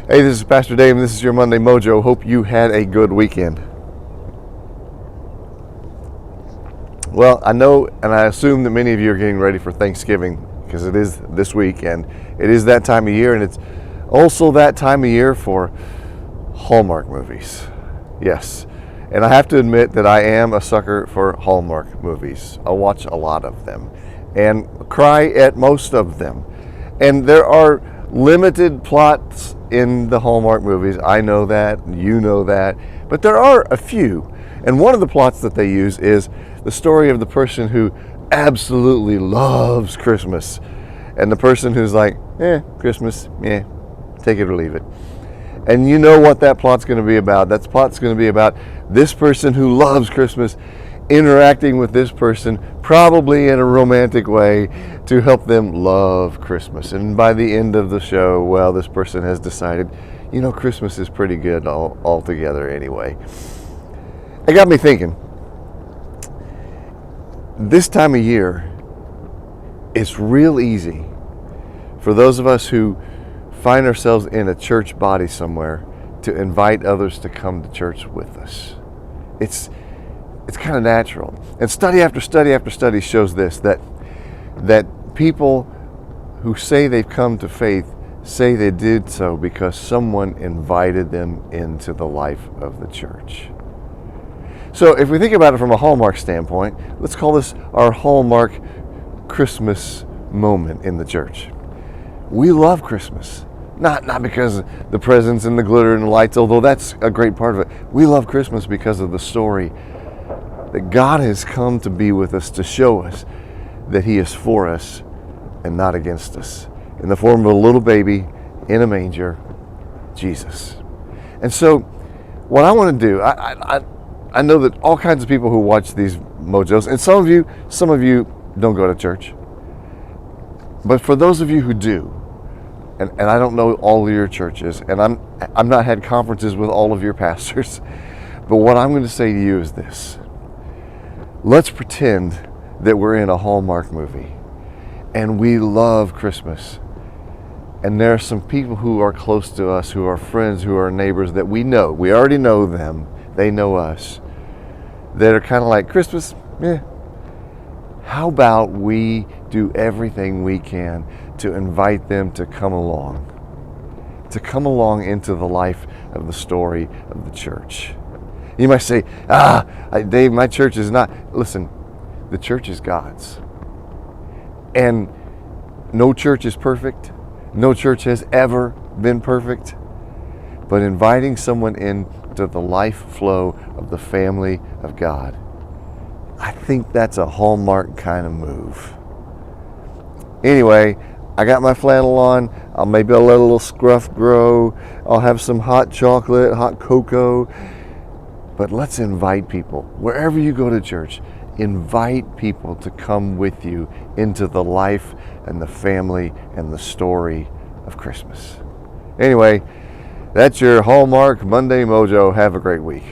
Hey, this is Pastor Dave, and this is your Monday Mojo. Hope you had a good weekend. Well, I know and I assume that many of you are getting ready for Thanksgiving because it is this week and it is that time of year, and it's also that time of year for Hallmark movies. Yes, and I have to admit that I am a sucker for Hallmark movies. I watch a lot of them and cry at most of them. And there are limited plots in the Hallmark movies. I know that, you know that, but there are a few. And one of the plots that they use is the story of the person who absolutely loves Christmas and the person who's like, Christmas, take it or leave it. And you know what that plot's going to be about. That plot's going to be about this person who loves Christmas interacting with this person, probably in a romantic way, to help them love Christmas. And by the end of the show, well, this person has decided, Christmas is pretty good altogether anyway. It got me thinking, this time of year, it's real easy for those of us who find ourselves in a church body somewhere to invite others to come to church with us. It's kind of natural. And study after study after study shows this, that people who say they've come to faith say they did so because someone invited them into the life of the church. So if we think about it from a Hallmark standpoint, let's call this our Hallmark Christmas moment in the church. We love Christmas. Not because of the presents and the glitter and the lights, although that's a great part of it. We love Christmas because of the story that God has come to be with us, to show us that He is for us and not against us, in the form of a little baby in a manger, Jesus. And so what I want to do, I know that all kinds of people who watch these mojos, and some of you don't go to church, but for those of you who do, and I don't know all of your churches, and I'm not had conferences with all of your pastors, but what I'm going to say to you is this. Let's pretend that we're in a Hallmark movie and we love Christmas. And there are some people who are close to us, who are friends, who are neighbors that we know. We already know them. They know us. That are kind of like, Christmas, How about we do everything we can to invite them to come along into the life of the story of the church. You might say, Dave, my church is not. Listen, the church is God's. And no church is perfect. No church has ever been perfect. But inviting someone into the life flow of the family of God, I think that's a Hallmark kind of move. Anyway, I got my flannel on. Maybe I'll let a little scruff grow. I'll have some hot chocolate, hot cocoa. But let's invite people. Wherever you go to church, invite people to come with you into the life and the family and the story of Christmas. Anyway, that's your Hallmark Monday Mojo. Have a great week.